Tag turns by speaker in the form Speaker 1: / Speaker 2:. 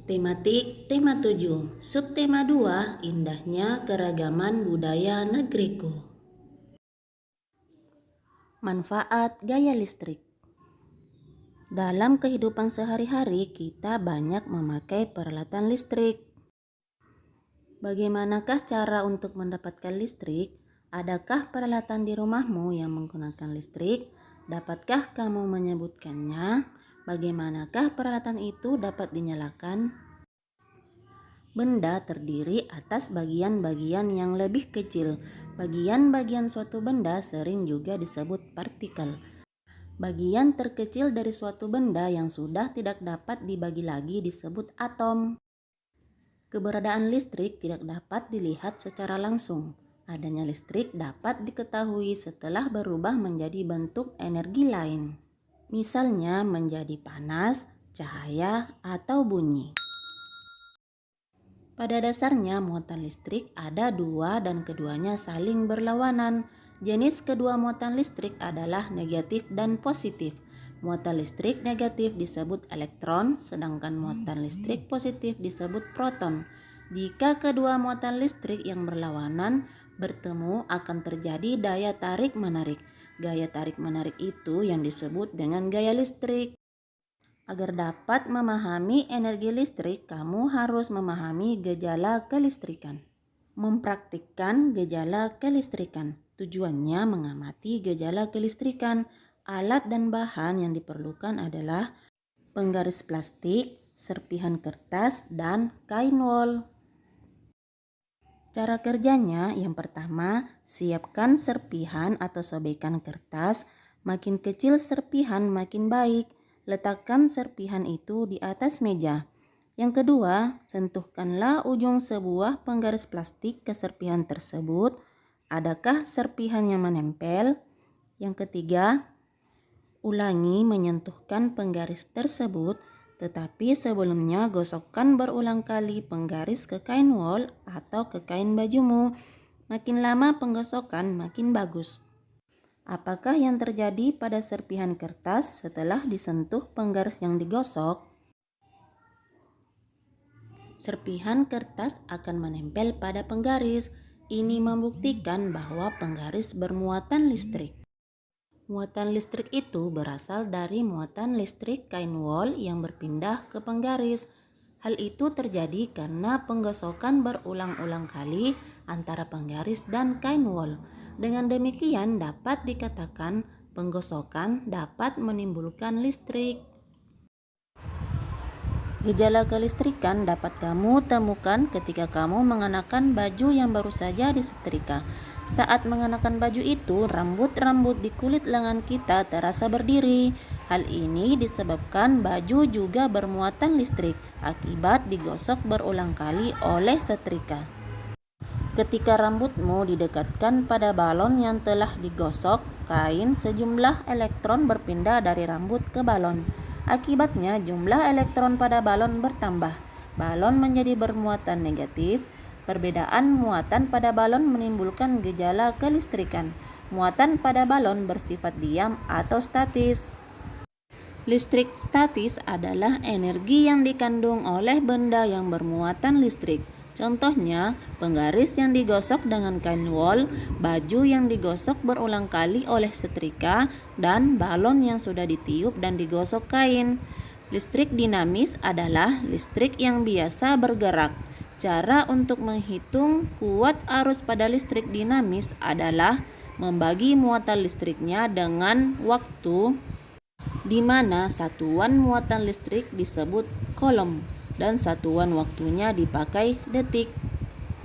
Speaker 1: Tematik tema 7, subtema 2, indahnya keragaman budaya negeriku. Manfaat gaya listrik. Dalam kehidupan sehari-hari kita banyak memakai peralatan listrik. Bagaimanakah cara untuk mendapatkan listrik? Adakah peralatan di rumahmu yang menggunakan listrik? Dapatkah kamu menyebutkannya? Bagaimanakah peralatan itu dapat dinyalakan? Benda terdiri atas bagian-bagian yang lebih kecil. Bagian-bagian suatu benda sering juga disebut partikel. Bagian terkecil dari suatu benda yang sudah tidak dapat dibagi lagi disebut atom. Keberadaan listrik tidak dapat dilihat secara langsung. Adanya listrik dapat diketahui setelah berubah menjadi bentuk energi lain. Misalnya menjadi panas, cahaya, atau bunyi. Pada dasarnya muatan listrik ada dua dan keduanya saling berlawanan. Jenis kedua muatan listrik adalah negatif dan positif. Muatan listrik negatif disebut elektron, sedangkan muatan listrik positif disebut proton. Jika kedua muatan listrik yang berlawanan bertemu akan terjadi daya tarik-menarik. Gaya tarik-menarik itu yang disebut dengan gaya listrik. Agar dapat memahami energi listrik, kamu harus memahami gejala kelistrikan. Mempraktikkan gejala kelistrikan. Tujuannya mengamati gejala kelistrikan. Alat dan bahan yang diperlukan adalah penggaris plastik, serpihan kertas, dan kain wol. Cara kerjanya, yang pertama, siapkan serpihan atau sobekan kertas. Makin kecil serpihan makin baik. Letakkan serpihan itu di atas meja. Yang kedua, sentuhkanlah ujung sebuah penggaris plastik ke serpihan tersebut. Adakah serpihan yang menempel? Yang ketiga, ulangi menyentuhkan penggaris tersebut, tetapi sebelumnya gosokkan berulang kali penggaris ke kain wol atau ke kain bajumu. Makin lama penggosokan makin bagus. Apakah yang terjadi pada serpihan kertas setelah disentuh penggaris yang digosok? Serpihan kertas akan menempel pada penggaris. Ini membuktikan bahwa penggaris bermuatan listrik. Muatan listrik itu berasal dari muatan listrik kain wol yang berpindah ke penggaris. Hal itu terjadi karena penggosokan berulang-ulang kali antara penggaris dan kain wol. Dengan demikian dapat dikatakan penggosokan dapat menimbulkan listrik. Gejala kelistrikan dapat kamu temukan ketika kamu mengenakan baju yang baru saja disetrika. Saat mengenakan baju itu, rambut-rambut di kulit lengan kita terasa berdiri. Hal ini disebabkan baju juga bermuatan listrik akibat digosok berulang kali oleh setrika. Ketika rambutmu didekatkan pada balon yang telah digosok kain, sejumlah elektron berpindah dari rambut ke balon. Akibatnya jumlah elektron pada balon bertambah. Balon menjadi bermuatan negatif. Perbedaan muatan pada balon menimbulkan gejala kelistrikan. Muatan pada balon bersifat diam atau statis. Listrik statis adalah energi yang dikandung oleh benda yang bermuatan listrik. Contohnya, penggaris yang digosok dengan kain wol, baju yang digosok berulang kali oleh setrika, dan balon yang sudah ditiup dan digosok kain. Listrik dinamis adalah listrik yang biasa bergerak. Cara untuk menghitung kuat arus pada listrik dinamis adalah membagi muatan listriknya dengan waktu, di mana satuan muatan listrik disebut coulomb dan satuan waktunya dipakai detik.